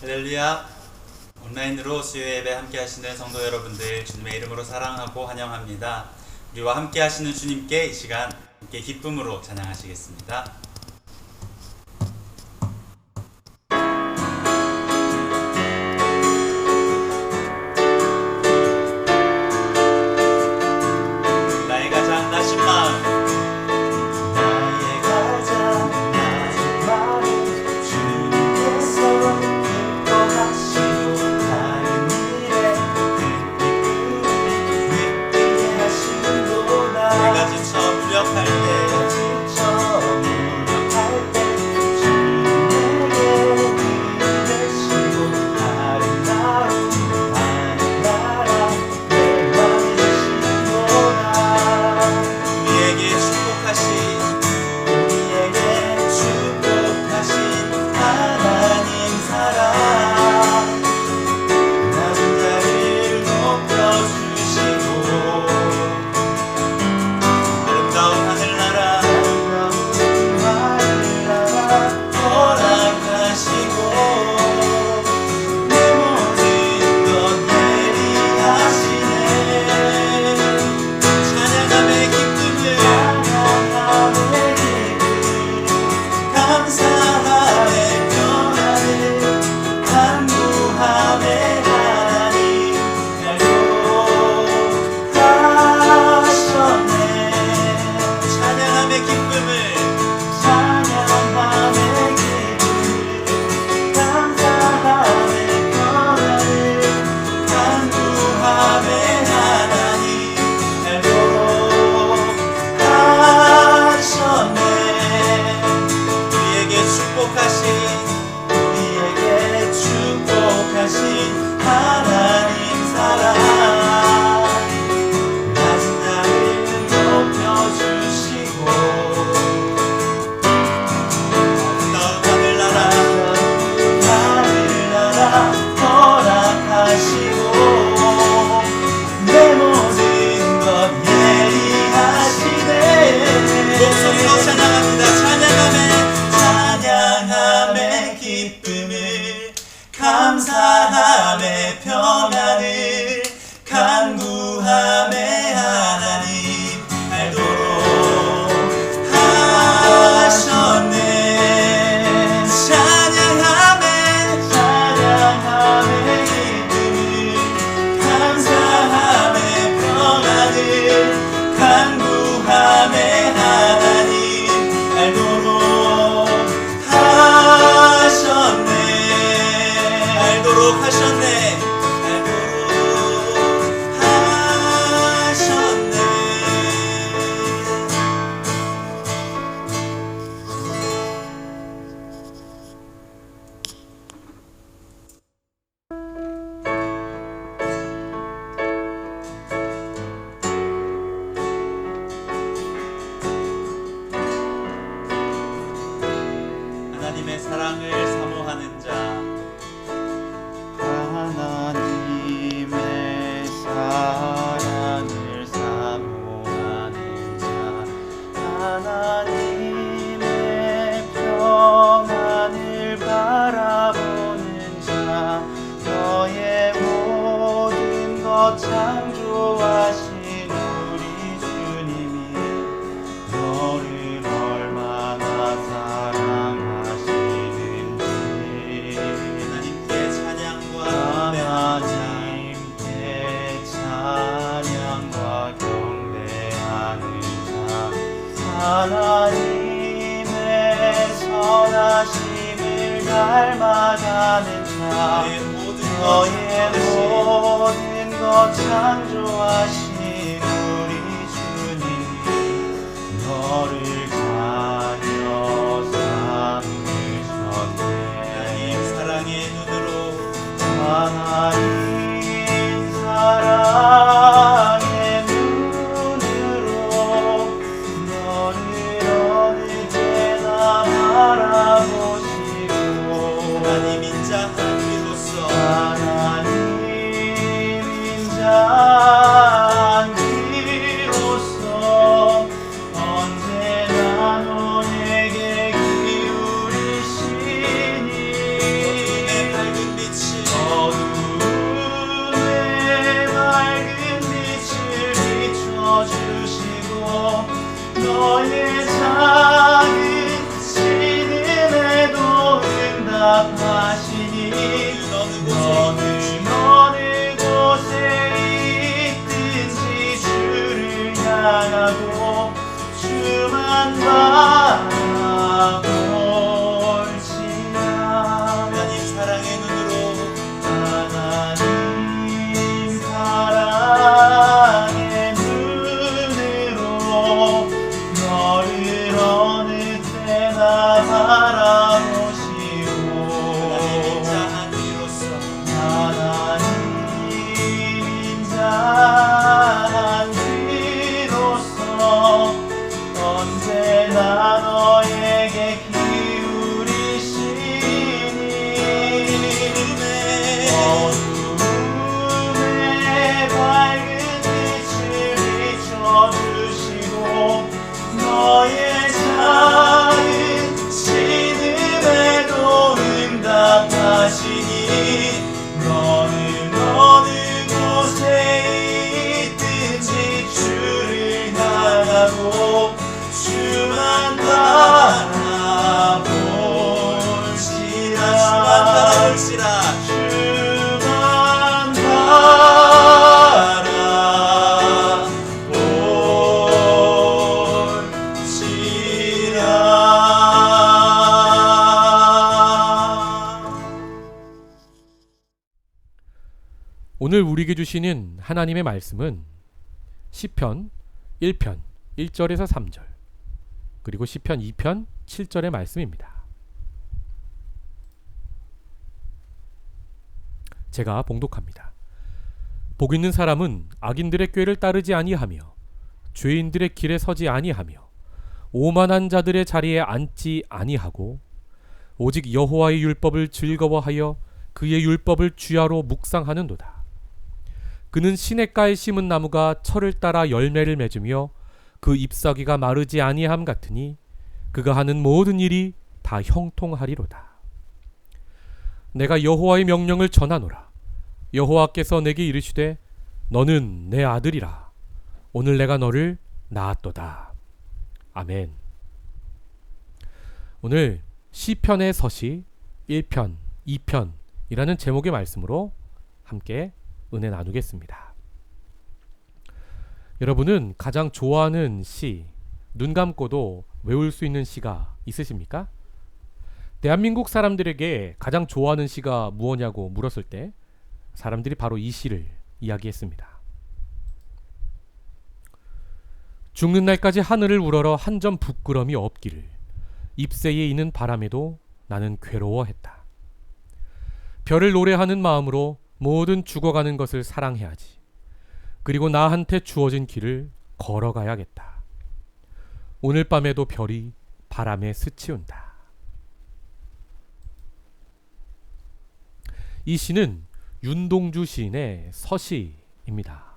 할렐루야. 온라인으로 수요 예배 함께 하시는 성도 여러분들 주님의 이름으로 사랑하고 환영합니다. 우리와 함께 하시는 주님께 이 시간 함께 기쁨으로 찬양하시겠습니다. 나의 가장 낮은 마음 무력할 때 주님에게 되시고 아름다운 하늘나라 내 맘이 되시도다. 우리에게 축복하신 하나님 사랑 낮은 자를 높여주시고 감사함의 평안을 간구함의 하나님 알도록 하셨네. 찬양함의 기쁨을 감사함의 평안을 간구함의 하나님 알도록 하셨네. 하나님의 사랑을 사모하는 자 하나님의 사랑을 사모하는 자 하나님의 평안을 바라보는 자 너의 모든 것 창조하신 우리 주님이 너를 얼마나 사랑하시는지 하나님께 찬양과 경배하는 자 하나님의 선하심을 닮아가는 자 너의 모든 것 창조하신 우리 주님이 너를 자녀 삼으셨네. 하나님 사랑의 눈으로 하나님 사랑의 눈으로 너를 어느 때나 바라보시고 하나님인 자 한비로서 한비로서 언제나 너의 작은 신음에도 응답하시니 너는 어느 곳에 있든지 주를 향하고 주만 바라볼지라. 하나님 사랑의 눈으로 하나님 사랑의 눈으로 너를 어느 때나 바라보시오. 하나님 인자한 이로써 하나님 인자한 그로서 언제나 너에게 기울이시니 어둠에 밝은 빛을 비춰주시고 너의 작은 신음에도 응답하시니 너는 어느 곳에 있든지 주를 향하고 주만 바라볼지라. 주만 바라볼지라. 오늘 우리에게 주시는 하나님의 말씀은 시편 1편 1절에서 3절 그리고 시편 2편 7절의 말씀입니다. 제가 봉독합니다. 복 있는 사람은 악인들의 꾀를 따르지 아니하며 죄인들의 길에 서지 아니하며 오만한 자들의 자리에 앉지 아니하고 오직 여호와의 율법을 즐거워하여 그의 율법을 주야로 묵상하는도다. 그는 시냇가에 심은 나무가 철을 따라 열매를 맺으며 그 잎사귀가 마르지 아니함 같으니 그가 하는 모든 일이 다 형통하리로다. 내가 여호와의 명령을 전하노라. 여호와께서 내게 이르시되 너는 내 아들이라. 오늘 내가 너를 낳았도다. 아멘. 오늘 시편의 서시 1편, 2편이라는 제목의 말씀으로 함께 은혜 나누겠습니다. 여러분은 가장 좋아하는 시, 눈 감고도 외울 수 있는 시가 있으십니까? 대한민국 사람들에게 가장 좋아하는 시가 무엇냐고 물었을 때 사람들이 바로 이 시를 이야기했습니다. 죽는 날까지 하늘을 우러러 한 점 부끄럼이 없기를 잎새에 있는 바람에도 나는 괴로워했다. 별을 노래하는 마음으로 모든 죽어가는 것을 사랑해야지. 그리고 나한테 주어진 길을 걸어가야겠다. 오늘 밤에도 별이 바람에 스치운다. 이 시는 윤동주 시인의 서시입니다.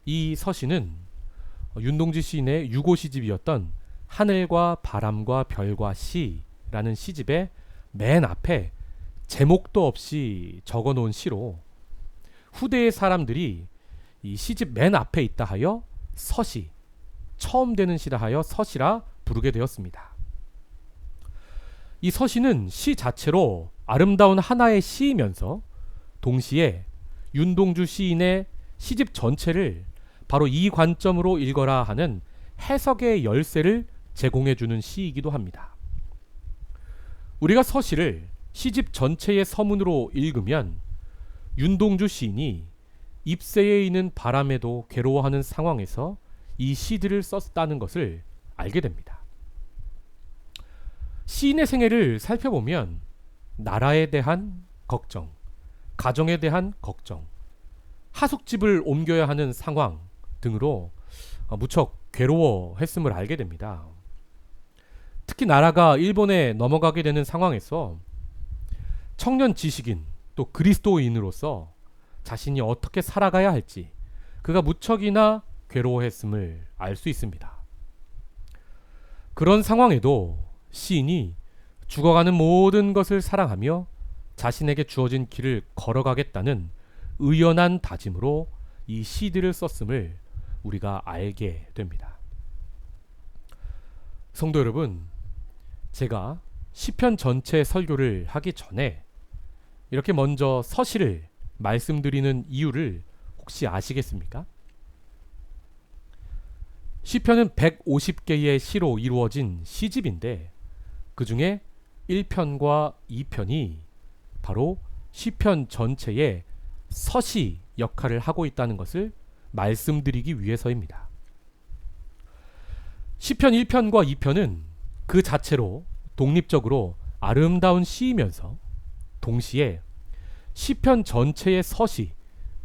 이 서시는 윤동주 시인의 유고 시집이었던 하늘과 바람과 별과 시라는 시집의 맨 앞에 제목도 없이 적어놓은 시로 후대의 사람들이 이 시집 맨 앞에 있다 하여 서시, 처음 되는 시라 하여 서시라 부르게 되었습니다. 이 서시는 시 자체로 아름다운 하나의 시이면서 동시에 윤동주 시인의 시집 전체를 바로 이 관점으로 읽어라 하는 해석의 열쇠를 제공해주는 시이기도 합니다. 우리가 서시를 시집 전체의 서문으로 읽으면 윤동주 시인이 잎새에 있는 바람에도 괴로워하는 상황에서 이 시들을 썼다는 것을 알게 됩니다. 시인의 생애를 살펴보면 나라에 대한 걱정, 가정에 대한 걱정, 하숙집을 옮겨야 하는 상황 등으로 무척 괴로워했음을 알게 됩니다. 특히 나라가 일본에 넘어가게 되는 상황에서 청년 지식인 또 그리스도인으로서 자신이 어떻게 살아가야 할지 그가 무척이나 괴로워했음을 알 수 있습니다. 그런 상황에도 시인이 죽어가는 모든 것을 사랑하며 자신에게 주어진 길을 걸어가겠다는 의연한 다짐으로 이 시들을 썼음을 우리가 알게 됩니다. 성도 여러분, 제가 시편 전체 설교를 하기 전에 이렇게 먼저 서시를 말씀드리는 이유를 혹시 아시겠습니까? 시편은 150개의 시로 이루어진 시집인데 그 중에 1편과 2편이 바로 시편 전체의 서시 역할을 하고 있다는 것을 말씀드리기 위해서입니다. 시편 1편과 2편은 그 자체로 독립적으로 아름다운 시이면서 동시에 시편 전체의 서시,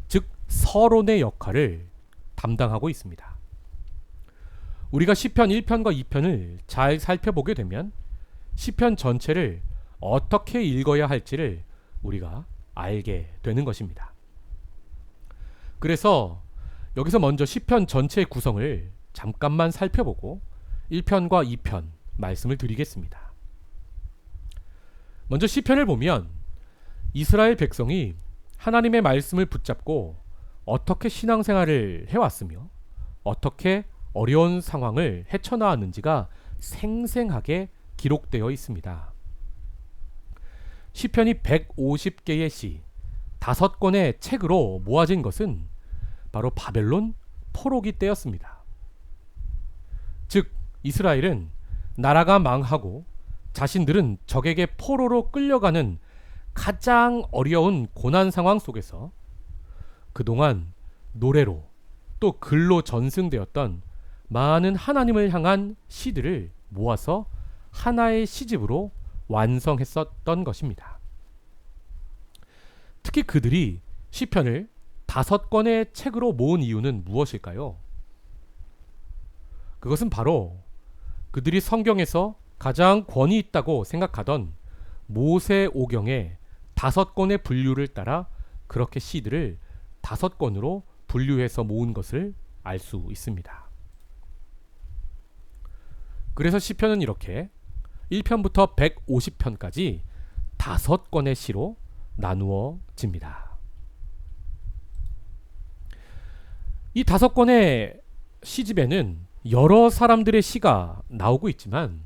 즉 서론의 역할을 담당하고 있습니다. 우리가 시편 1편과 2편을 잘 살펴보게 되면 시편 전체를 어떻게 읽어야 할지를 우리가 알게 되는 것입니다. 그래서 여기서 먼저 시편 전체의 구성을 잠깐만 살펴보고 1편과 2편 말씀을 드리겠습니다. 먼저 시편을 보면 이스라엘 백성이 하나님의 말씀을 붙잡고 어떻게 신앙생활을 해왔으며 어떻게 어려운 상황을 헤쳐나왔는지가 생생하게 기록되어 있습니다. 시편이 150개의 시, 5권의 책으로 모아진 것은 바로 바벨론 포로기 때였습니다. 즉 이스라엘은 나라가 망하고 자신들은 적에게 포로로 끌려가는 가장 어려운 고난 상황 속에서 그동안 노래로 또 글로 전승되었던 많은 하나님을 향한 시들을 모아서 하나의 시집으로 완성했었던 것입니다. 특히 그들이 시편을 5권의 책으로 모은 이유는 무엇일까요? 그것은 바로 그들이 성경에서 가장 권위 있다고 생각하던 모세오경의 5권의 분류를 따라 그렇게 시들을 5권으로 분류해서 모은 것을 알 수 있습니다. 그래서 시편은 이렇게 1편부터 150편까지 5권의 시로 나누어집니다. 이 5권의 시집에는 여러 사람들의 시가 나오고 있지만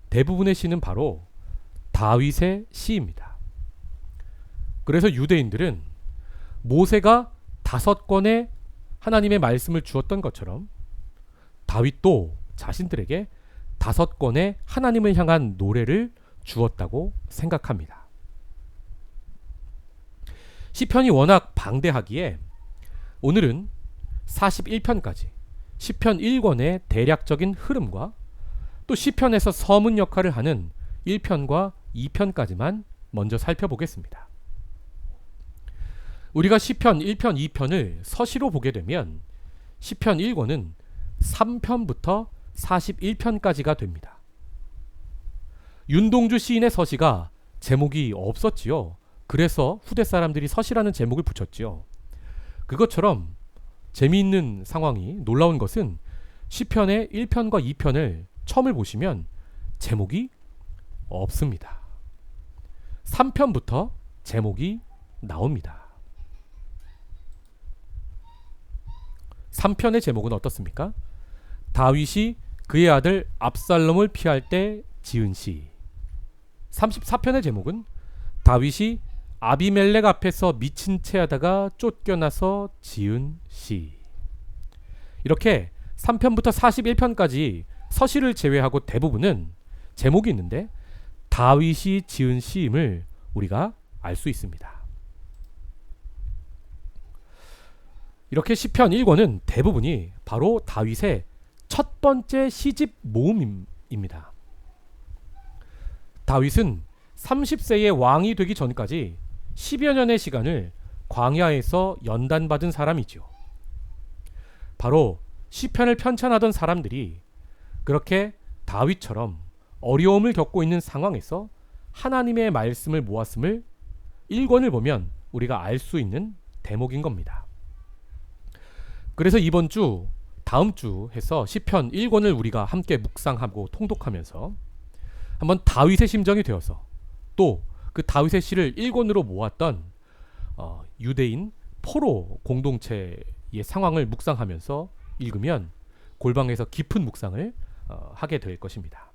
대부분의 시는 바로 다윗의 시입니다. 그래서 유대인들은 모세가 5권의 하나님의 말씀을 주었던 것처럼 다윗도 자신들에게 5권의 하나님을 향한 노래를 주었다고 생각합니다. 시편이 워낙 방대하기에 오늘은 41편까지 시편 1권의 대략적인 흐름과 또 시편에서 서문 역할을 하는 1편과 2편까지만 먼저 살펴보겠습니다. 우리가 시편 1편, 2편을 서시로 보게 되면 시편 1권은 3편부터 41편까지가 됩니다. 윤동주 시인의 서시가 제목이 없었지요. 그래서 후대 사람들이 서시라는 제목을 붙였지요. 그것처럼 재미있는 상황이 놀라운 것은 시편의 1편과 2편을 처음을 보시면 제목이 없습니다. 3편부터 제목이 나옵니다. 3편의 제목은 어떻습니까? 다윗이 그의 아들 압살롬을 피할 때 지은 시. 34편의 제목은 다윗이 아비멜렉 앞에서 미친 채 하다가 쫓겨나서 지은 시. 이렇게 3편부터 41편까지 서시를 제외하고 대부분은 제목이 있는데 다윗이 지은 시임을 우리가 알 수 있습니다. 이렇게 시편 1권은 대부분이 바로 다윗의 첫 번째 시집 모음입니다. 다윗은 30세의 왕이 되기 전까지 10여 년의 시간을 광야에서 연단받은 사람이죠. 바로 시편을 편찬하던 사람들이 그렇게 다윗처럼 어려움을 겪고 있는 상황에서 하나님의 말씀을 모았음을 1권을 보면 우리가 알 수 있는 대목인 겁니다. 그래서 이번 주, 다음 주 해서 시편 1권을 우리가 함께 묵상하고 통독하면서 한번 다윗의 심정이 되어서 또 그 다윗의 시를 1권으로 모았던 유대인 포로 공동체의 상황을 묵상하면서 읽으면 골방에서 깊은 묵상을 하게 될 것입니다.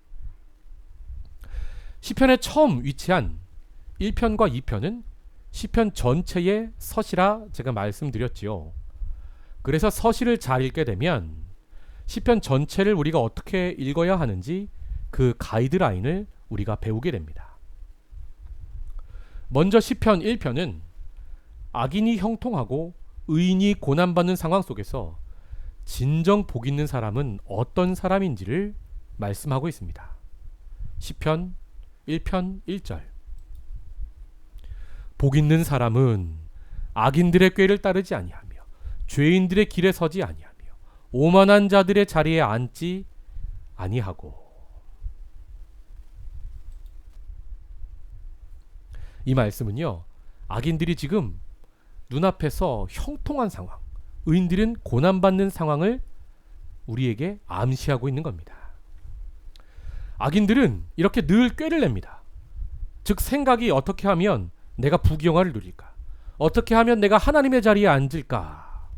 시편에 처음 위치한 1편과 2편은 시편 전체의 서시라 제가 말씀드렸지요. 그래서 서시를 잘 읽게 되면 시편 전체를 우리가 어떻게 읽어야 하는지 그 가이드라인을 우리가 배우게 됩니다. 먼저 시편 1편은 악인이 형통하고 의인이 고난받는 상황 속에서 진정 복 있는 사람은 어떤 사람인지를 말씀하고 있습니다. 시편 1편 1절. 복 있는 사람은 악인들의 꾀를 따르지 아니하며 죄인들의 길에 서지 아니하며 오만한 자들의 자리에 앉지 아니하고. 이 말씀은요, 악인들이 지금 눈앞에서 형통한 상황, 의인들은 고난받는 상황을 우리에게 암시하고 있는 겁니다. 악인들은 이렇게 늘 꾀를 냅니다. 즉 생각이 어떻게 하면 내가 부귀영화를 누릴까? 어떻게 하면 내가 하나님의 자리에 앉을까?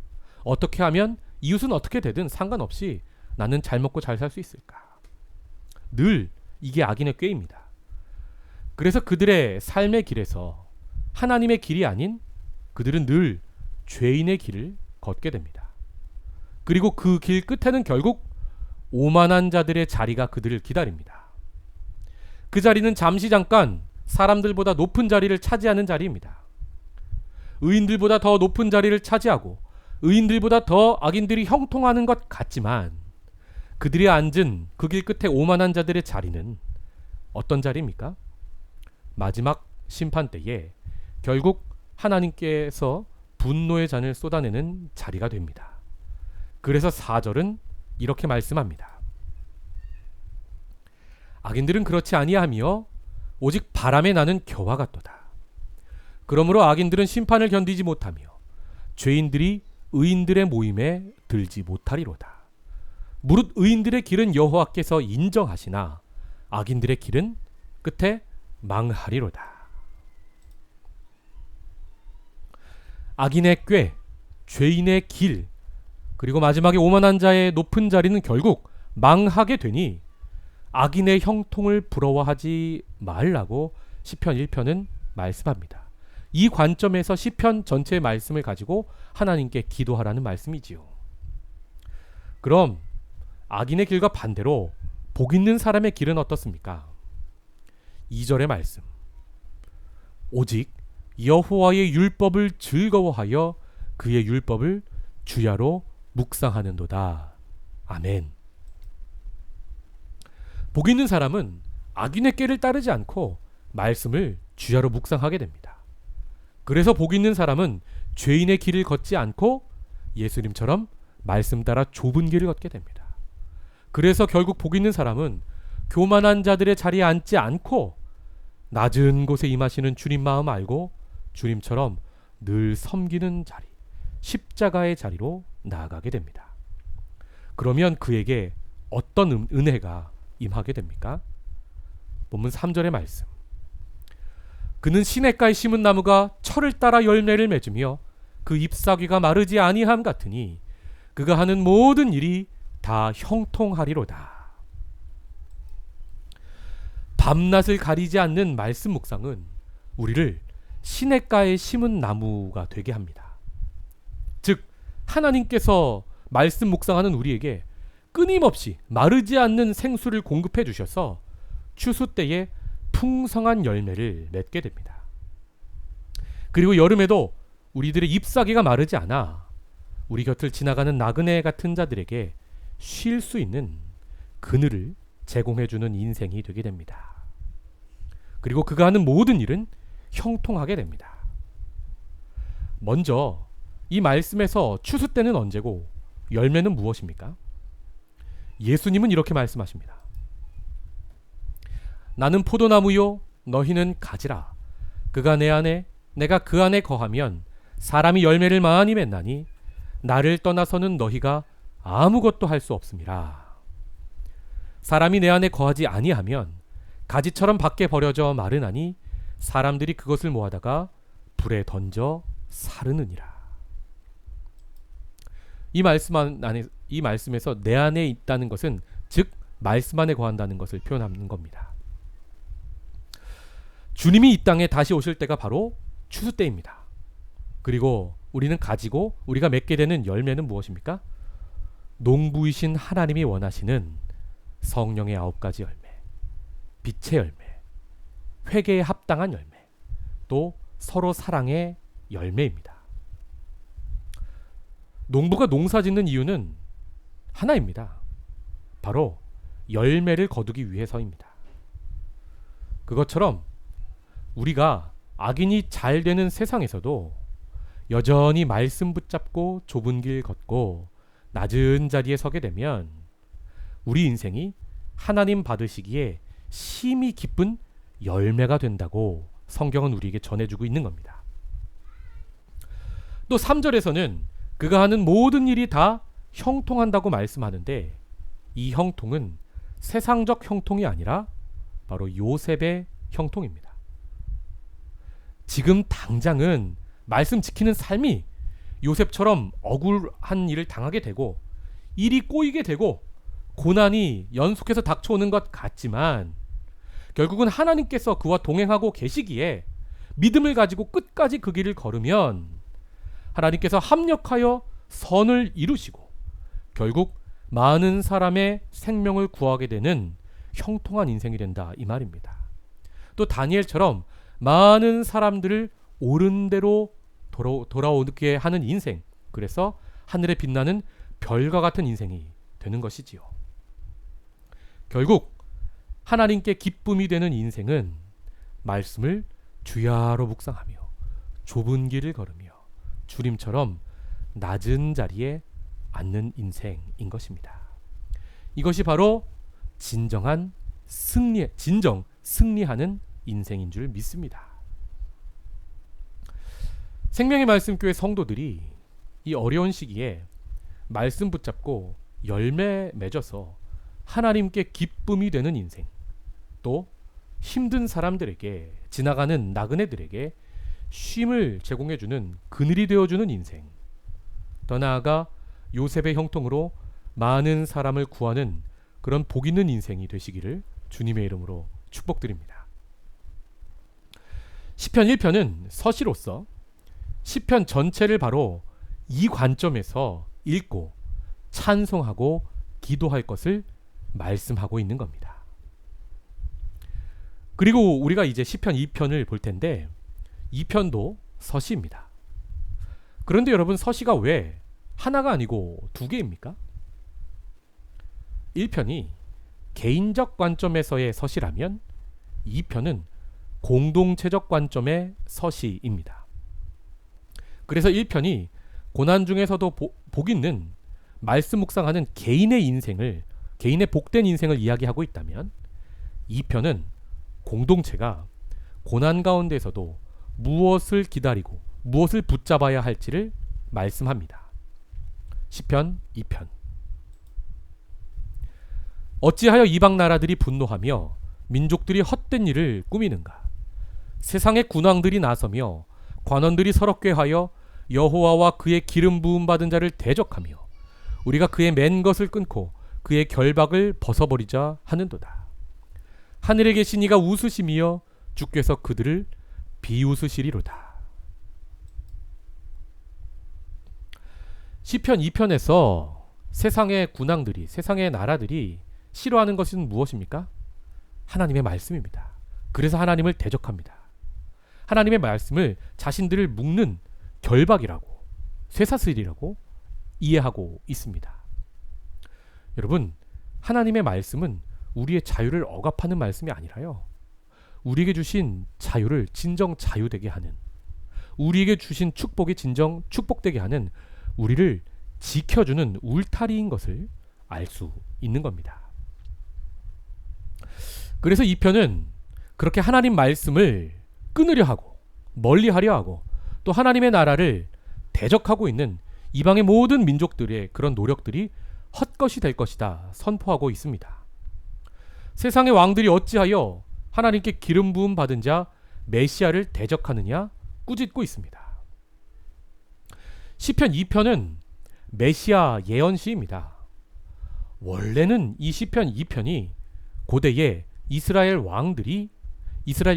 어떻게 하면 이웃은 어떻게 되든 상관없이 나는 잘 먹고 잘 살 수 있을까? 늘 이게 악인의 꾀입니다. 그래서 그들의 삶의 길에서 하나님의 길이 아닌 그들은 늘 죄인의 길을 걷게 됩니다. 그리고 그 길 끝에는 결국 오만한 자들의 자리가 그들을 기다립니다. 그 자리는 잠시 잠깐 사람들보다 높은 자리를 차지하는 자리입니다. 의인들보다 더 높은 자리를 차지하고 의인들보다 더 악인들이 형통하는 것 같지만 그들이 앉은 그 길 끝에 오만한 자들의 자리는 어떤 자리입니까? 마지막 심판 때에 결국 하나님께서 분노의 잔을 쏟아내는 자리가 됩니다. 그래서 4절은 이렇게 말씀합니다. 악인들은 그렇지 아니하며 오직 바람에 나는 겨와 같도다. 그러므로 악인들은 심판을 견디지 못하며 죄인들이 의인들의 모임에 들지 못하리로다. 무릇 의인들의 길은 여호와께서 인정하시나 악인들의 길은 끝에 망하리로다. 악인의 꾀, 죄인의 길, 그리고 마지막에 오만한 자의 높은 자리는 결국 망하게 되니 악인의 형통을 부러워하지 말라고 시편 1편은 말씀합니다. 이 관점에서 시편 전체의 말씀을 가지고 하나님께 기도하라는 말씀이지요. 그럼 악인의 길과 반대로 복 있는 사람의 길은 어떻습니까? 2절의 말씀. 오직 여호와의 율법을 즐거워하여 그의 율법을 주야로 묵상하는도다. 아멘. 복 있는 사람은 악인의 꾀를 따르지 않고 말씀을 주야로 묵상하게 됩니다. 그래서 복 있는 사람은 죄인의 길을 걷지 않고 예수님처럼 말씀 따라 좁은 길을 걷게 됩니다. 그래서 결국 복 있는 사람은 교만한 자들의 자리에 앉지 않고 낮은 곳에 임하시는 주님 마음 알고 주님처럼 늘 섬기는 자리, 십자가의 자리로 나아가게 됩니다. 그러면 그에게 어떤 은혜가 임하게 됩니까? 본문 3절의 말씀. 그는 시냇가에 심은 나무가 철을 따라 열매를 맺으며 그 잎사귀가 마르지 아니함 같으니 그가 하는 모든 일이 다 형통하리로다. 밤낮을 가리지 않는 말씀 묵상은 우리를 시냇가에 심은 나무가 되게 합니다. 즉 하나님께서 말씀 묵상하는 우리에게 끊임없이 마르지 않는 생수를 공급해 주셔서 추수 때에 풍성한 열매를 맺게 됩니다. 그리고 여름에도 우리들의 잎사귀가 마르지 않아 우리 곁을 지나가는 나그네 같은 자들에게 쉴 수 있는 그늘을 제공해 주는 인생이 되게 됩니다. 그리고 그가 하는 모든 일은 형통하게 됩니다. 먼저 이 말씀에서 추수 때는 언제고 열매는 무엇입니까? 예수님은 이렇게 말씀하십니다. 나는 포도나무요 너희는 가지라. 그가 내 안에 내가 그 안에 거하면 사람이 열매를 많이 맺나니 나를 떠나서는 너희가 아무것도 할 수 없음이라. 사람이 내 안에 거하지 아니하면 가지처럼 밖에 버려져 마르나니 사람들이 그것을 모아다가 불에 던져 사르느니라. 이 말씀에서 내 안에 있다는 것은 즉 말씀 안에 거한다는 것을 표현하는 겁니다. 주님이 이 땅에 다시 오실 때가 바로 추수 때입니다. 그리고 우리는 가지고 우리가 맺게 되는 열매는 무엇입니까? 농부이신 하나님이 원하시는 성령의 9가지 열매, 빛의 열매, 회개에 합당한 열매, 또 서로 사랑의 열매입니다. 농부가 농사 짓는 이유는 하나입니다. 바로 열매를 거두기 위해서입니다. 그것처럼 우리가 악인이 잘 되는 세상에서도 여전히 말씀 붙잡고 좁은 길 걷고 낮은 자리에 서게 되면 우리 인생이 하나님 받으시기에 심히 기쁜 열매가 된다고 성경은 우리에게 전해주고 있는 겁니다. 또 3절에서는 그가 하는 모든 일이 다 형통한다고 말씀하는데 이 형통은 세상적 형통이 아니라 바로 요셉의 형통입니다. 지금 당장은 말씀 지키는 삶이 요셉처럼 억울한 일을 당하게 되고 일이 꼬이게 되고 고난이 연속해서 닥쳐오는 것 같지만 결국은 하나님께서 그와 동행하고 계시기에 믿음을 가지고 끝까지 그 길을 걸으면 하나님께서 합력하여 선을 이루시고 결국 많은 사람의 생명을 구하게 되는 형통한 인생이 된다 이 말입니다. 또 다니엘처럼 많은 사람들을 옳은 대로 돌아오게 하는 인생, 그래서 하늘에 빛나는 별과 같은 인생이 되는 것이지요. 결국 하나님께 기쁨이 되는 인생은 말씀을 주야로 묵상하며 좁은 길을 걸으며 주님처럼 낮은 자리에 앉는 인생인 것입니다. 이것이 바로 진정 승리하는 인생인 줄 믿습니다. 생명의 말씀교회 성도들이 이 어려운 시기에 말씀 붙잡고 열매 맺어서 하나님께 기쁨이 되는 인생, 또 힘든 사람들에게, 지나가는 나그네들에게 쉼을 제공해주는 그늘이 되어주는 인생, 더 나아가 요셉의 형통으로 많은 사람을 구하는 그런 복 있는 인생이 되시기를 주님의 이름으로 축복드립니다. 시편 1편은 서시로서 시편 전체를 바로 이 관점에서 읽고 찬송하고 기도할 것을 말씀하고 있는 겁니다. 그리고 우리가 이제 시편 2편을 볼 텐데 2편도 서시입니다. 그런데 여러분, 서시가 왜 하나가 아니고 2개입니까? 1편이 개인적 관점에서의 서시라면 2편은 공동체적 관점의 서시입니다. 그래서 1편이 고난 중에서도 복 있는 말씀 묵상하는 개인의 인생을, 개인의 복된 인생을 이야기하고 있다면 2편은 공동체가 고난 가운데서도 무엇을 기다리고 무엇을 붙잡아야 할지를 말씀합니다. 시편 2편. 어찌하여 이방 나라들이 분노하며 민족들이 헛된 일을 꾸미는가? 세상의 군왕들이 나서며 관원들이 서럽게 하여 여호와와 그의 기름 부음 받은 자를 대적하며 우리가 그의 맨 것을 끊고 그의 결박을 벗어버리자 하는도다. 하늘에 계신 이가 웃으시며 주께서 그들을 비웃으시리로다. 시편 2편에서 세상의 군왕들이, 세상의 나라들이 싫어하는 것은 무엇입니까? 하나님의 말씀입니다. 그래서 하나님을 대적합니다. 하나님의 말씀을 자신들을 묶는 결박이라고, 쇠사슬이라고 이해하고 있습니다. 여러분, 하나님의 말씀은 우리의 자유를 억압하는 말씀이 아니라요, 우리에게 주신 자유를 진정 자유되게 하는, 우리에게 주신 축복이 진정 축복되게 하는, 우리를 지켜주는 울타리인 것을 알 수 있는 겁니다. 그래서 이 편은 그렇게 하나님 말씀을 끊으려 하고 멀리하려 하고 또 하나님의 나라를 대적하고 있는 이방의 모든 민족들의 그런 노력들이 헛것이 될 것이다 선포하고 있습니다. 세상의 왕들이 어찌하여 하나님께 기름 부음 받은 자 메시아를 대적하느냐 꾸짖고 있습니다. 시편 2편은 메시아 예언시입니다. 원래는 이 시편 2편이 고대의 이스라엘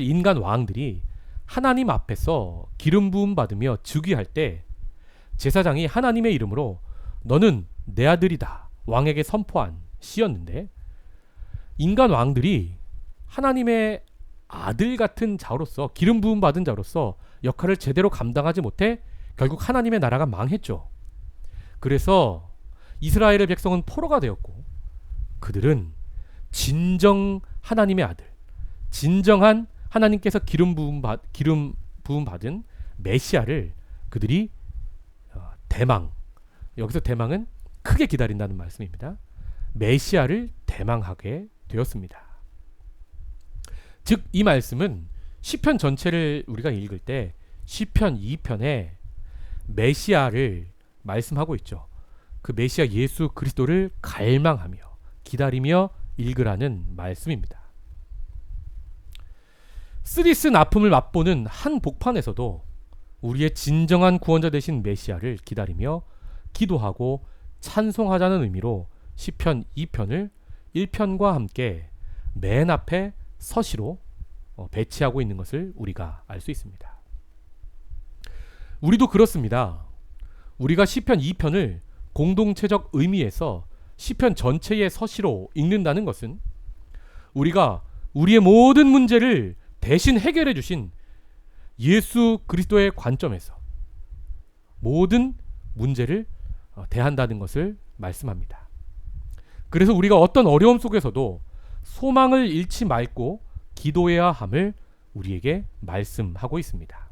인간 왕들이 하나님 앞에서 기름 부음 받으며 즉위할 때 제사장이 하나님의 이름으로 너는 내 아들이다 왕에게 선포한 시였는데, 인간 왕들이 하나님의 아들 같은 자로서, 기름 부음 받은 자로서 역할을 제대로 감당하지 못해 결국 하나님의 나라가 망했죠. 그래서 이스라엘의 백성은 포로가 되었고, 그들은 진정 하나님의 아들, 진정한 하나님께서 기름 부음 받은 메시아를 그들이 대망, 여기서 대망은 크게 기다린다는 말씀입니다. 메시아를 대망하게 되었습니다. 즉 이 말씀은 시편 전체를 우리가 읽을 때 시편 2편에 메시아를 말씀하고 있죠. 그 메시아 예수 그리스도를 갈망하며 기다리며 읽으라는 말씀입니다. 쓰디쓴 아픔을 맛보는 한 복판에서도 우리의 진정한 구원자 되신 메시아를 기다리며 기도하고 찬송하자는 의미로 시편 2편을 1편과 함께 맨 앞에 서시로 배치하고 있는 것을 우리가 알 수 있습니다. 우리도 그렇습니다. 우리가 시편 2편을 공동체적 의미에서 시편 전체의 서시로 읽는다는 것은 우리가 우리의 모든 문제를 대신 해결해 주신 예수 그리스도의 관점에서 모든 문제를 대한다는 것을 말씀합니다. 그래서 우리가 어떤 어려움 속에서도 소망을 잃지 말고 기도해야 함을 우리에게 말씀하고 있습니다.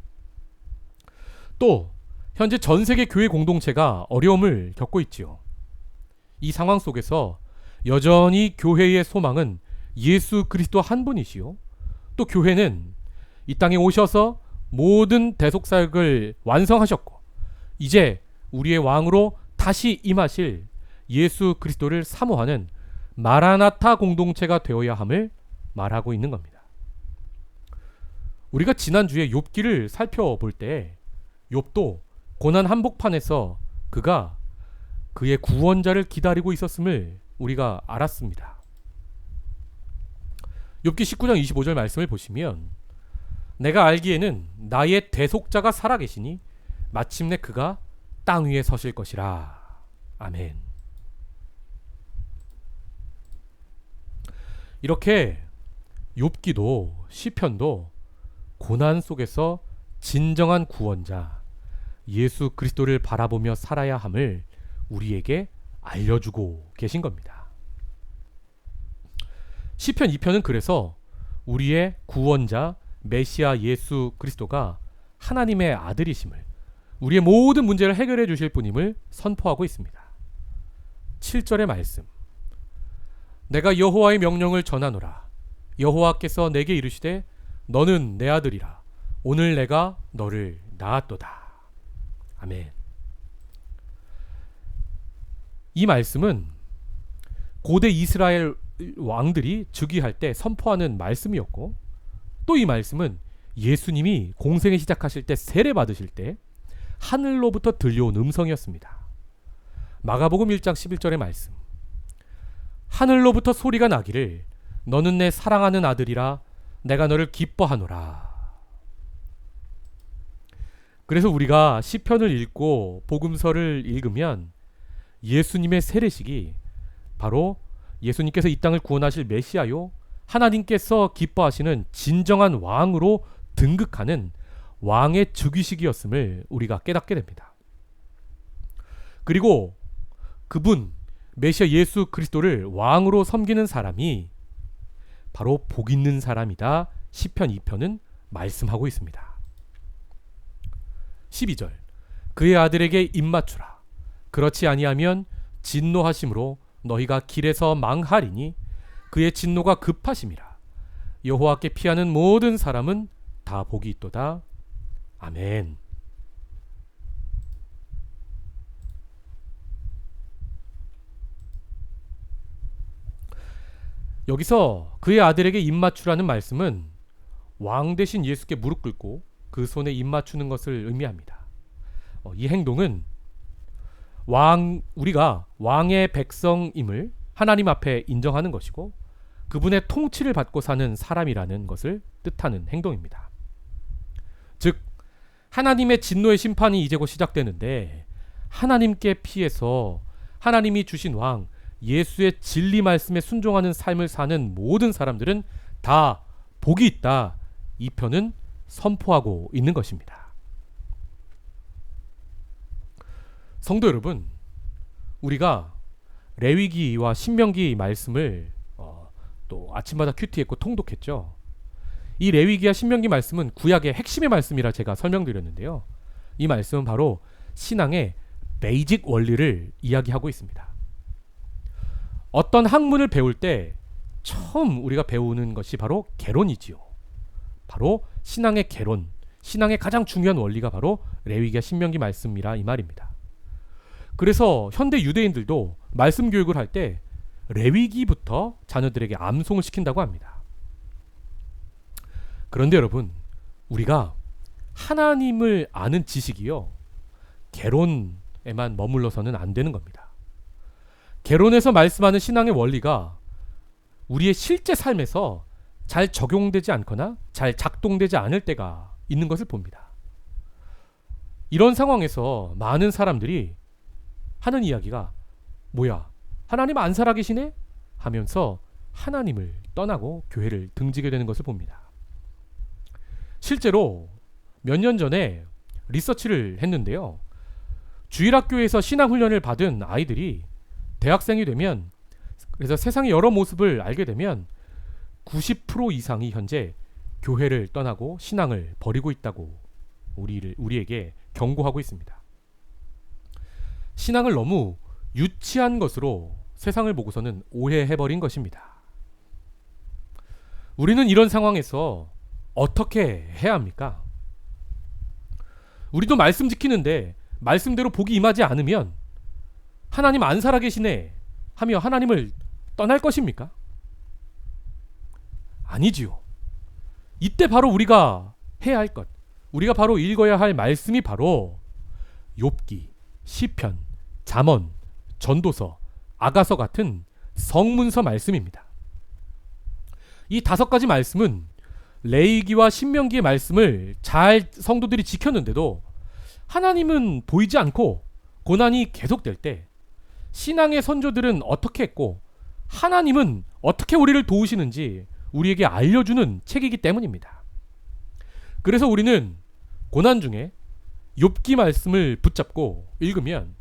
또 현재 전 세계 교회 공동체가 어려움을 겪고 있지요. 이 상황 속에서 여전히 교회의 소망은 예수 그리스도 한 분이시요, 또 교회는 이 땅에 오셔서 모든 대속사역을 완성하셨고 이제 우리의 왕으로 다시 임하실 예수 그리스도를 사모하는 마라나타 공동체가 되어야 함을 말하고 있는 겁니다. 우리가 지난주에 욥기를 살펴볼 때 욥도 고난 한복판에서 그가 그의 구원자를 기다리고 있었음을 우리가 알았습니다. 욥기 19장 25절 말씀을 보시면 내가 알기에는 나의 대속자가 살아계시니 마침내 그가 땅 위에 서실 것이라. 아멘. 이렇게 욥기도 시편도 고난 속에서 진정한 구원자 예수 그리스도를 바라보며 살아야 함을 우리에게 알려주고 계신 겁니다. 시편 2편은 그래서 우리의 구원자 메시아 예수 그리스도가 하나님의 아들이심을, 우리의 모든 문제를 해결해 주실 분임을 선포하고 있습니다. 7절의 말씀, 내가 여호와의 명령을 전하노라. 여호와께서 내게 이르시되 너는 내 아들이라. 오늘 내가 너를 낳았도다. 아멘. 이 말씀은 고대 이스라엘 왕들이 즉위할 때 선포하는 말씀이었고, 또 이 말씀은 예수님이 공생을 시작하실 때 세례 받으실 때 하늘로부터 들려온 음성이었습니다. 마가복음 1장 11절의 말씀, 하늘로부터 소리가 나기를 너는 내 사랑하는 아들이라 내가 너를 기뻐하노라. 그래서 우리가 시편을 읽고 복음서를 읽으면 예수님의 세례식이 바로 예수님께서 이 땅을 구원하실 메시아요, 하나님께서 기뻐하시는 진정한 왕으로 등극하는 왕의 즉위식이었음을 우리가 깨닫게 됩니다. 그리고 그분 메시아 예수 그리스도를 왕으로 섬기는 사람이 바로 복 있는 사람이다. 시편 2편은 말씀하고 있습니다. 12절, 그의 아들에게 입맞추라. 그렇지 아니하면 진노하심으로 너희가 길에서 망하리니 그의 진노가 급하심이라. 여호와께 피하는 모든 사람은 다 복이 있도다. 아멘. 여기서 그의 아들에게 입맞추라는 말씀은 왕 대신 예수께 무릎 꿇고 그 손에 입맞추는 것을 의미합니다. 이 행동은 우리가 왕의 백성임을 하나님 앞에 인정하는 것이고 그분의 통치를 받고 사는 사람이라는 것을 뜻하는 행동입니다. 즉 하나님의 진노의 심판이 이제 곧 시작되는데 하나님께 피해서 하나님이 주신 왕 예수의 진리 말씀에 순종하는 삶을 사는 모든 사람들은 다 복이 있다. 이 편은 선포하고 있는 것입니다. 성도 여러분, 우리가 레위기와 신명기 말씀을 또 아침마다 큐티했고 통독했죠. 이 레위기와 신명기 말씀은 구약의 핵심의 말씀이라 제가 설명드렸는데요. 이 말씀은 바로 신앙의 베이직 원리를 이야기하고 있습니다. 어떤 학문을 배울 때 처음 우리가 배우는 것이 바로 개론이지요. 바로 신앙의 개론, 신앙의 가장 중요한 원리가 바로 레위기와 신명기 말씀이라 이 말입니다. 그래서 현대 유대인들도 말씀 교육을 할 때 레위기부터 자녀들에게 암송을 시킨다고 합니다. 그런데 여러분, 우리가 하나님을 아는 지식이요, 개론에만 머물러서는 안 되는 겁니다. 개론에서 말씀하는 신앙의 원리가 우리의 실제 삶에서 잘 적용되지 않거나 잘 작동되지 않을 때가 있는 것을 봅니다. 이런 상황에서 많은 사람들이 하는 이야기가 뭐야? 하나님 안 살아계시네? 하면서 하나님을 떠나고 교회를 등지게 되는 것을 봅니다. 실제로 몇 년 전에 리서치를 했는데요. 주일학교에서 신앙훈련을 받은 아이들이 대학생이 되면, 그래서 세상의 여러 모습을 알게 되면 90% 이상이 현재 교회를 떠나고 신앙을 버리고 있다고 우리에게 경고하고 있습니다. 신앙을 너무 유치한 것으로 세상을 보고서는 오해해버린 것입니다. 우리는 이런 상황에서 어떻게 해야 합니까? 우리도 말씀 지키는데 말씀대로 복이 임하지 않으면 하나님 안 살아계시네 하며 하나님을 떠날 것입니까? 아니지요. 이때 바로 우리가 해야 할 것, 우리가 바로 읽어야 할 말씀이 바로 욥기, 시편, 잠언, 전도서, 아가서 같은 성문서 말씀입니다. 이 5가지 말씀은 레위기와 신명기의 말씀을 잘 성도들이 지켰는데도 하나님은 보이지 않고 고난이 계속될 때 신앙의 선조들은 어떻게 했고 하나님은 어떻게 우리를 도우시는지 우리에게 알려주는 책이기 때문입니다. 그래서 우리는 고난 중에 욥기 말씀을 붙잡고 읽으면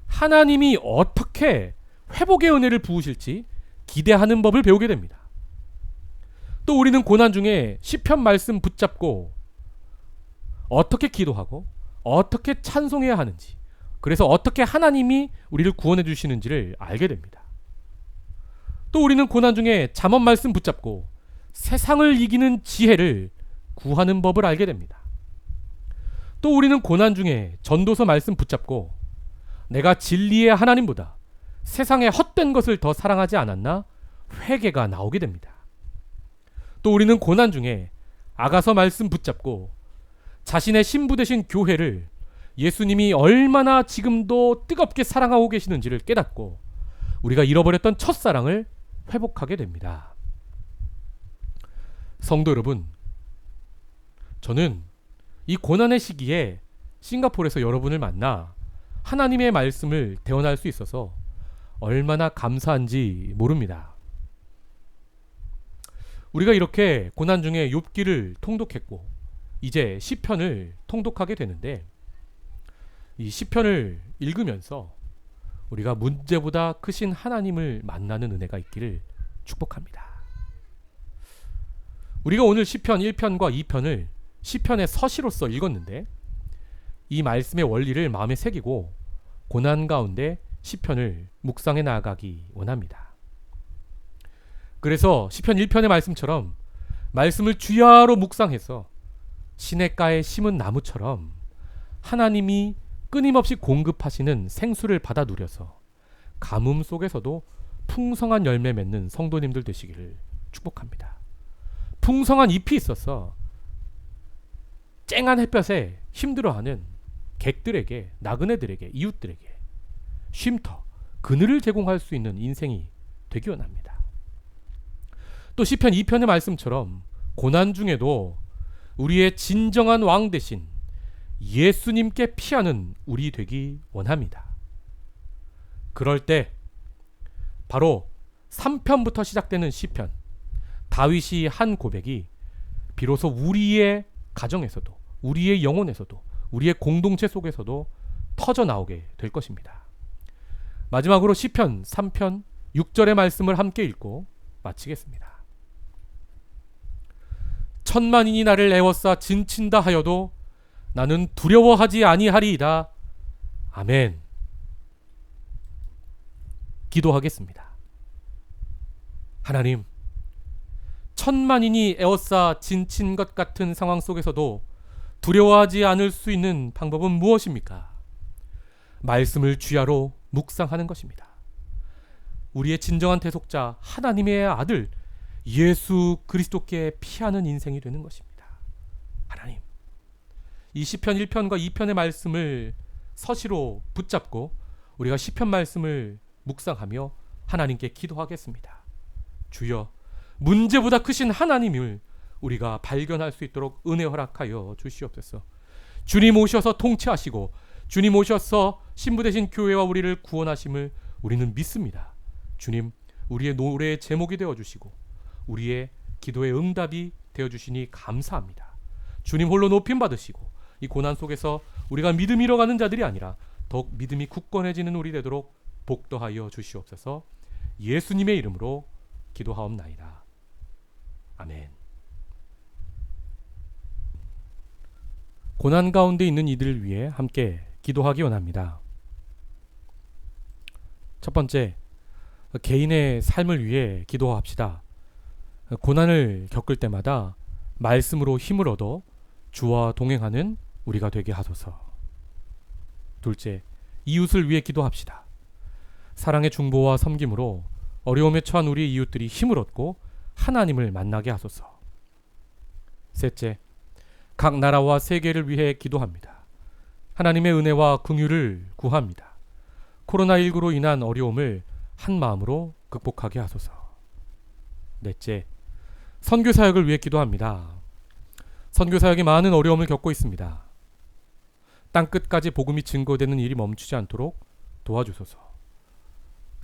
하나님이 어떻게 회복의 은혜를 부으실지 기대하는 법을 배우게 됩니다. 또 우리는 고난 중에 시편 말씀 붙잡고 어떻게 기도하고 어떻게 찬송해야 하는지, 그래서 어떻게 하나님이 우리를 구원해 주시는지를 알게 됩니다. 또 우리는 고난 중에 잠언 말씀 붙잡고 세상을 이기는 지혜를 구하는 법을 알게 됩니다. 또 우리는 고난 중에 전도서 말씀 붙잡고 내가 진리의 하나님보다 세상의 헛된 것을 더 사랑하지 않았나 회개가 나오게 됩니다. 또 우리는 고난 중에 아가서 말씀 붙잡고 자신의 신부 되신 교회를 예수님이 얼마나 지금도 뜨겁게 사랑하고 계시는지를 깨닫고 우리가 잃어버렸던 첫사랑을 회복하게 됩니다. 성도 여러분, 저는 이 고난의 시기에 싱가포르에서 여러분을 만나 하나님의 말씀을 대언할 수 있어서 얼마나 감사한지 모릅니다. 우리가 이렇게 고난 중에 욥기를 통독했고 이제 시편을 통독하게 되는데, 이 시편을 읽으면서 우리가 문제보다 크신 하나님을 만나는 은혜가 있기를 축복합니다. 우리가 오늘 시편 1편과 2편을 시편의 서시로서 읽었는데 이 말씀의 원리를 마음에 새기고 고난 가운데 시편을 묵상해 나아가기 원합니다. 그래서 시편 1편의 말씀처럼 말씀을 주야로 묵상해서 시냇가에 심은 나무처럼 하나님이 끊임없이 공급하시는 생수를 받아 누려서 가뭄 속에서도 풍성한 열매 맺는 성도님들 되시기를 축복합니다. 풍성한 잎이 있어서 쨍한 햇볕에 힘들어하는 객들에게, 나그네들에게, 이웃들에게 쉼터, 그늘을 제공할 수 있는 인생이 되기 원합니다. 또 시편 2편의 말씀처럼 고난 중에도 우리의 진정한 왕 대신 예수님께 피하는 우리 되기 원합니다. 그럴 때 바로 3편부터 시작되는 시편, 다윗이 한 고백이 비로소 우리의 가정에서도, 우리의 영혼에서도, 우리의 공동체 속에서도 터져 나오게 될 것입니다. 마지막으로 시편 3편 6절의 말씀을 함께 읽고 마치겠습니다. 천만인이 나를 애워싸 진친다 하여도 나는 두려워하지 아니하리이다. 아멘. 기도하겠습니다. 하나님, 천만인이 에워싸 진친 것 같은 상황 속에서도 두려워하지 않을 수 있는 방법은 무엇입니까? 말씀을 주야로 묵상하는 것입니다. 우리의 진정한 대속자 하나님의 아들 예수 그리스도께 피하는 인생이 되는 것입니다. 하나님, 이 시편 1편과 2편의 말씀을 서시로 붙잡고 우리가 시편 말씀을 묵상하며 하나님께 기도하겠습니다. 주여, 문제보다 크신 하나님을 우리가 발견할 수 있도록 은혜 허락하여 주시옵소서. 주님 오셔서 통치하시고 주님 오셔서 신부 되신 교회와 우리를 구원하심을 우리는 믿습니다. 주님, 우리의 노래의 제목이 되어주시고 우리의 기도의 응답이 되어주시니 감사합니다. 주님 홀로 높임 받으시고 이 고난 속에서 우리가 믿음 잃어가는 자들이 아니라 더욱 믿음이 굳건해지는 우리 되도록 복도하여 주시옵소서. 예수님의 이름으로 기도하옵나이다. 아멘. 고난 가운데 있는 이들을 위해 함께 기도하기 원합니다. 첫 번째, 개인의 삶을 위해 기도합시다. 고난을 겪을 때마다 말씀으로 힘을 얻어 주와 동행하는 우리가 되게 하소서. 둘째, 이웃을 위해 기도합시다. 사랑의 중보와 섬김으로 어려움에 처한 우리 이웃들이 힘을 얻고 하나님을 만나게 하소서. 셋째, 각 나라와 세계를 위해 기도합니다. 하나님의 은혜와 긍휼을 구합니다. 코로나19로 인한 어려움을 한 마음으로 극복하게 하소서. 넷째, 선교사역을 위해 기도합니다. 선교사역이 많은 어려움을 겪고 있습니다. 땅끝까지 복음이 증거되는 일이 멈추지 않도록 도와주소서.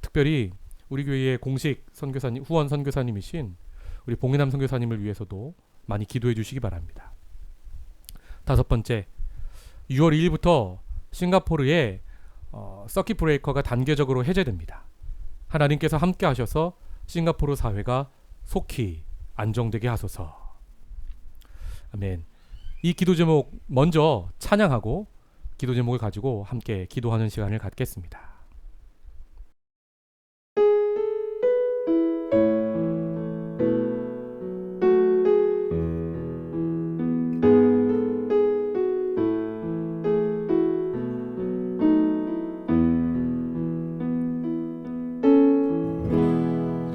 특별히 우리 교회의 공식 선교사님, 후원 선교사님이신 우리 봉인남 선교사님을 위해서도 많이 기도해 주시기 바랍니다. 다섯 번째, 6월 2일부터 싱가포르의 서킷 브레이커가 단계적으로 해제됩니다. 하나님께서 함께 하셔서 싱가포르 사회가 속히 안정되게 하소서. 아멘. 이 기도 제목 먼저 찬양하고 기도 제목을 가지고 함께 기도하는 시간을 갖겠습니다.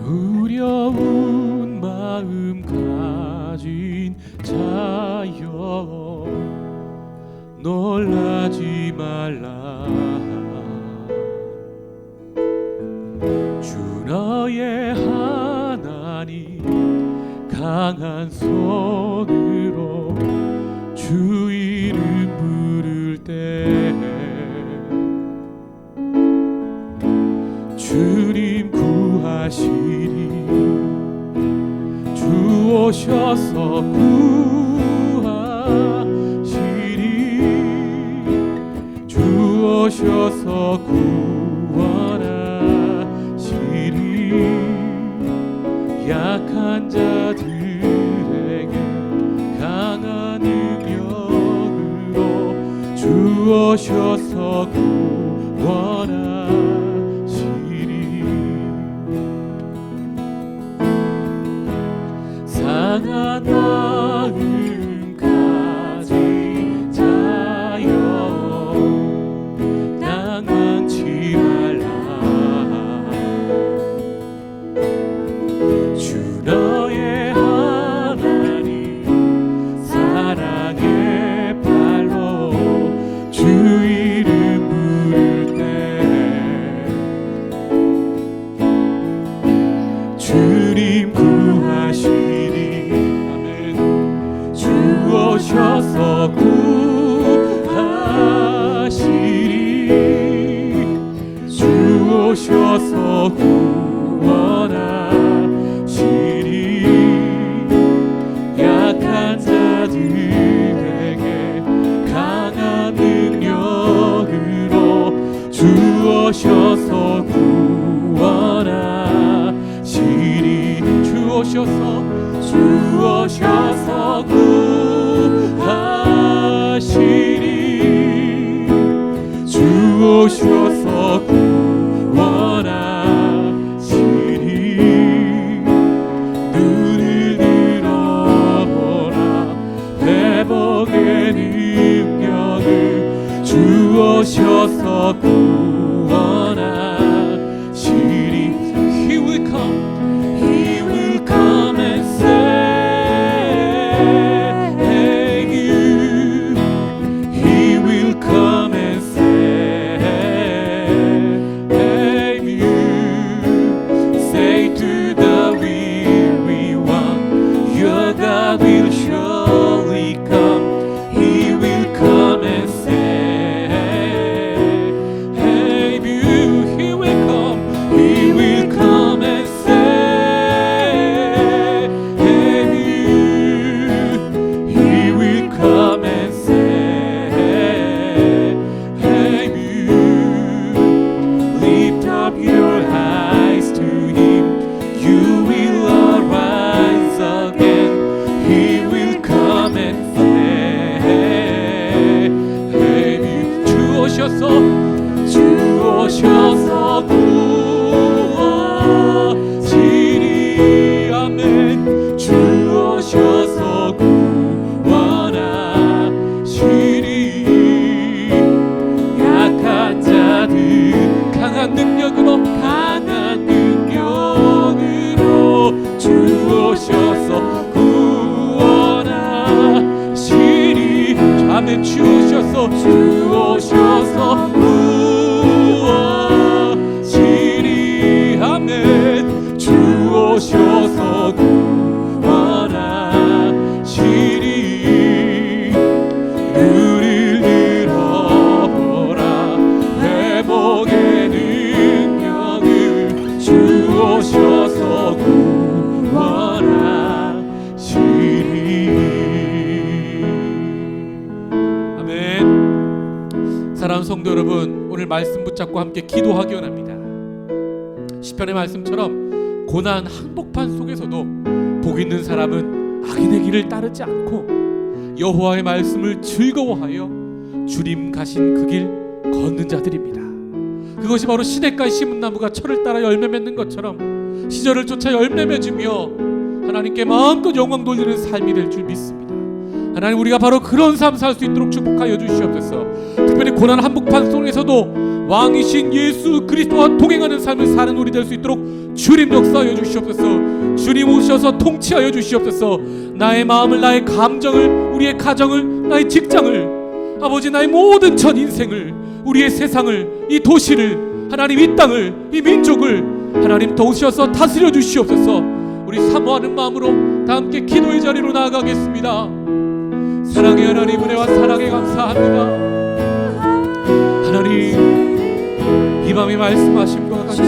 두려운 마음 가진 자여 놀라지 말라. 주 너의 하나님 강한 손으로 주 이름 부를 때 주님 구하시리. 주 오셔서 구하시리. 주 오셔서 구원하시리. 약한 자들에게 강한 능력으로 주 오셔서 구원하시리. 상한 마음 가진 자여 당황치 말라. 주 너의 하나님 사랑의 발로 주 이름 부를 때 오셔서 구하시리 주 오셔서 구원하시리 눈을 들어보라 회복의 능력을 주 오셔서 구원하시리 He will come and save you He will come and save you Say to the weary one your God will surely come He will come and save you He will come and save you He will come and save you Lift up your eyes to Him you will arise again He will come and save you 주 오셔서 구하시리 아멘 주 오셔서 구원하시리 약한 자들 강한 능력으로 주 오셔서 구원하시리 아멘 주 오셔서 구하시리 아멘 주 오셔서 구원하시리 눈을 들어보라 회복의 능력을 주 오셔서 구원하시리 아멘. 사랑하는 성도 여러분, 오늘 말씀 붙잡고 함께 기도하기 원합니다. 시편의 말씀처럼 고난 한복판 속에서도 복 있는 사람은 악인의 길을 따르지 않고 여호와의 말씀을 즐거워하여 주님 가신 그 길 걷는 자들입니다. 그것이 바로 시냇가의 심은 나무가 철을 따라 열매 맺는 것처럼 시절을 쫓아 열매 맺으며 하나님께 마음껏 영광 돌리는 삶이 될 줄 믿습니다. 하나님, 우리가 바로 그런 삶 살 수 있도록 축복하여 주시옵소서. 특별히 고난 한복판 속에서도 왕이신 예수 그리스도와 동행하는 삶을 사는 우리 될 수 있도록 주님 역사하여 주시옵소서. 주님 오셔서 통치하여 주시옵소서. 나의 마음을, 나의 감정을, 우리의 가정을, 나의 직장을, 아버지 나의 모든 전 인생을, 우리의 세상을, 이 도시를, 하나님 이 땅을, 이 민족을 하나님 도우셔서 다스려 주시옵소서. 우리 사모하는 마음으로 다 함께 기도의 자리로 나아가겠습니다. 사랑의 하나님, 은혜와 사랑에 감사합니다. 하나님, 이 밤에 말씀하심과 같이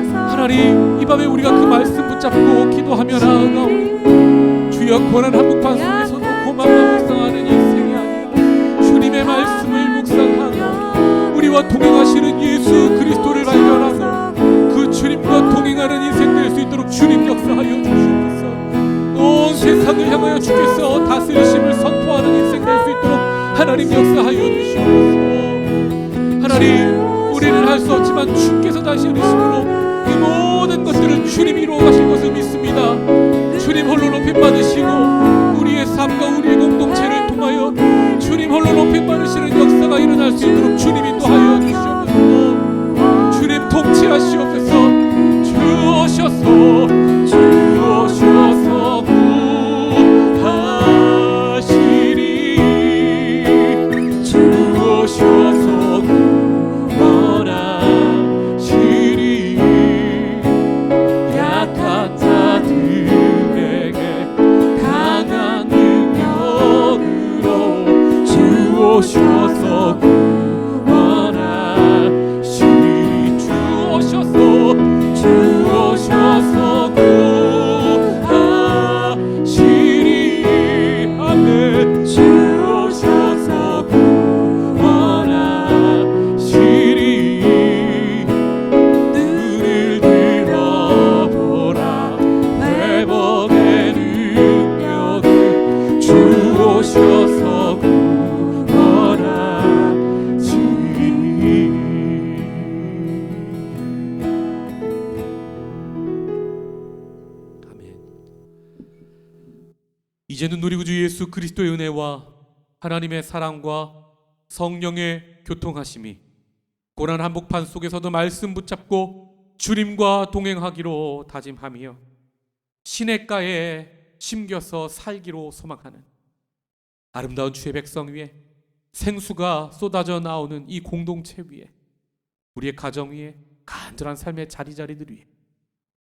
하나님, 이 밤에 우리가 그 말씀 붙잡고 기도하며 나아가오니 주여, 고난 한복판 속에서도 고만만 묵상하는 인생이 아니라 주님의 말씀을 묵상하고 우리와 동행하시는 예수 그리스도를 발견하고 그 주님과 동행하는 인생 될 수 있도록 주님 역사하여 주시옵소서. 온 세상을 향하여 주께서 다스리심을 선포하는 인생 될 수 있도록 하나님 역사하여 주시옵소서. 하나님, 우리는 할 수 없지만 주께서 다스리심으로 이 모든 것들을 주님이 이루어 가실 것을 믿습니다. 주님 홀로 높임 받으시고 우리의 삶과 우리의 공동체를 통하여 주님 홀로 높임 받으시는 역사가 일어날 수 있도록 주님 인도하여 주시옵소서. 주님 통치하시옵소서. 주 오셔서 구하시리 주 오셔서 구원하시리 약한 자들에게 강한 능력으로 주 오셔서 구원하시리 주 오셔서 구하시리 아멘 주 오셔서 구원하시리 눈을 들어보라 이제는 우리 구주 예수 그리스도의 은혜와 하나님의 사랑과 성령의 교통하심이 고난 한복판 속에서도 말씀 붙잡고 주님과 동행하기로 다짐하며 시냇가에 심겨서 살기로 소망하는 아름다운 주의 백성 위에 생수가 쏟아져 나오는 이 공동체 위에 우리의 가정 위에 간절한 삶의 자리자리들 위에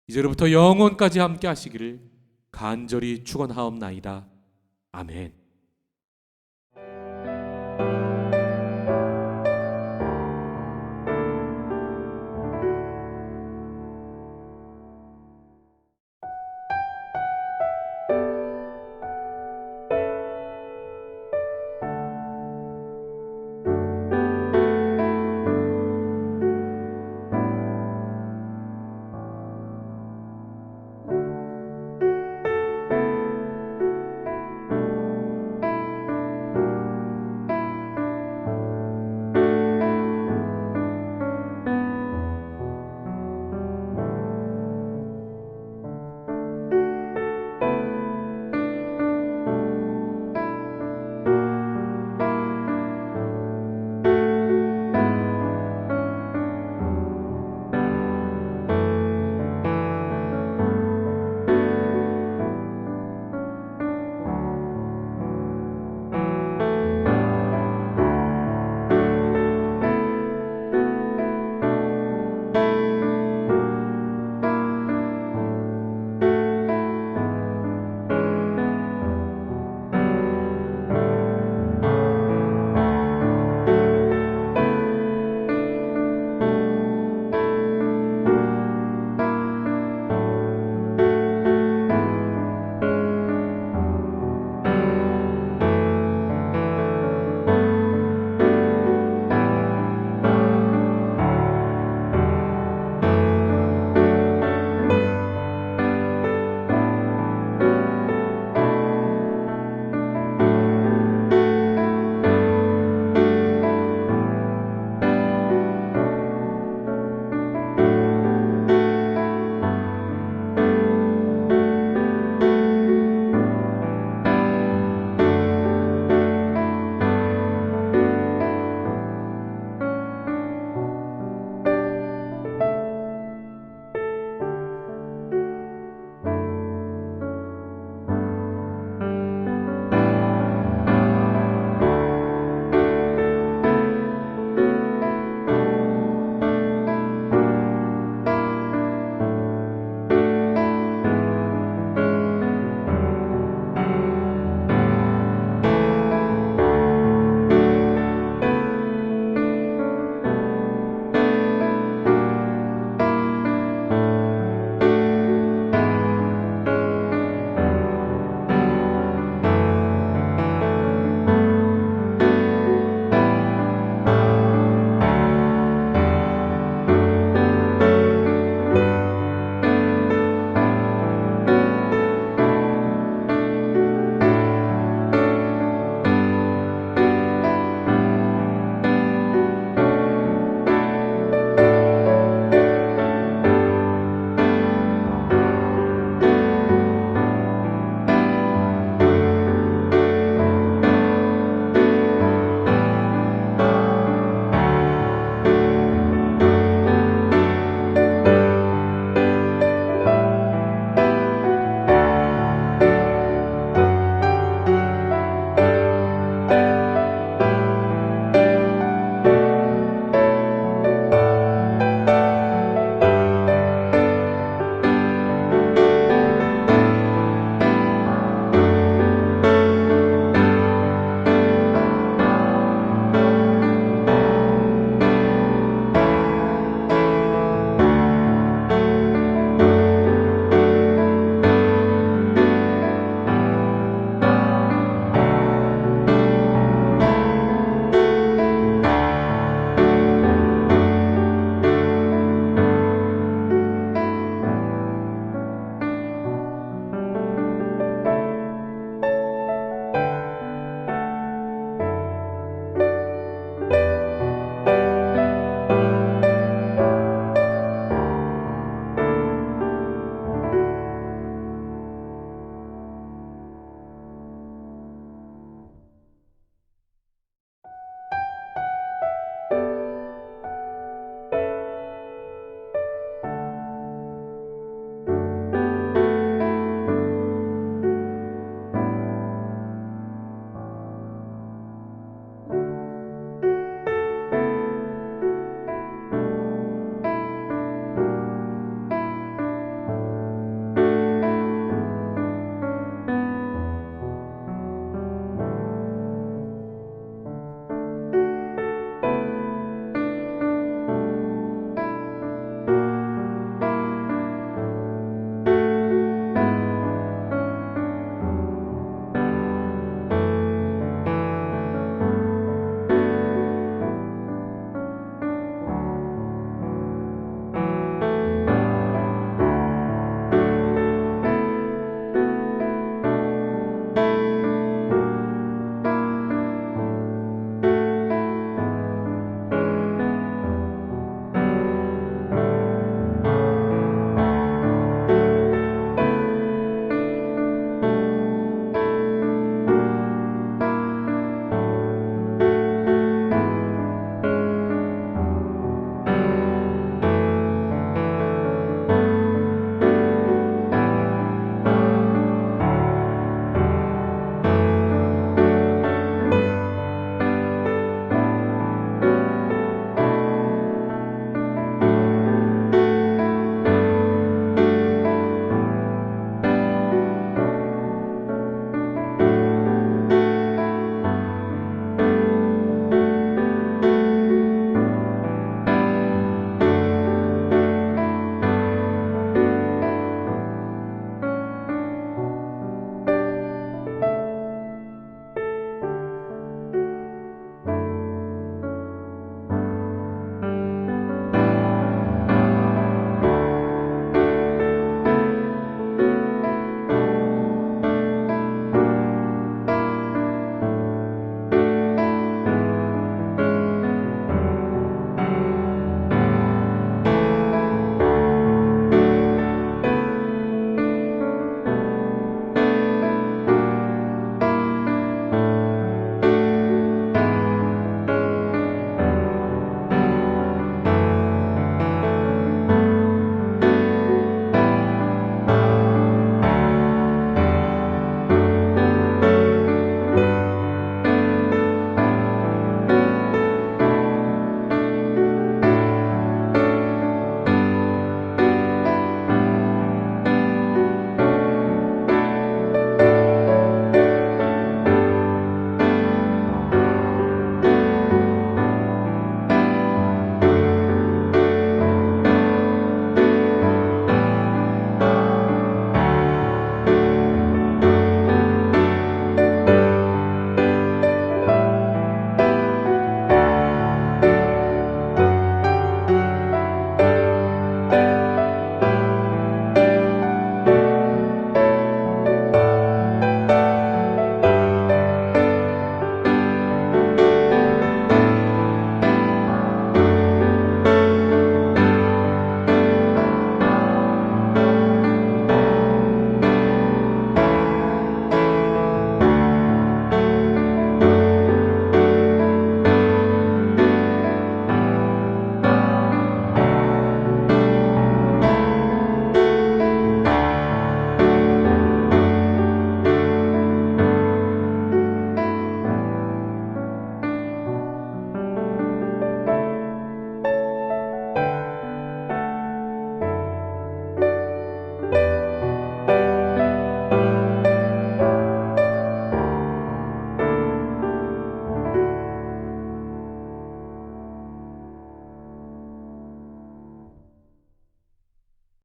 이제로부터 영원까지 함께 하시기를 간절히 축원하옵나이다. 아멘.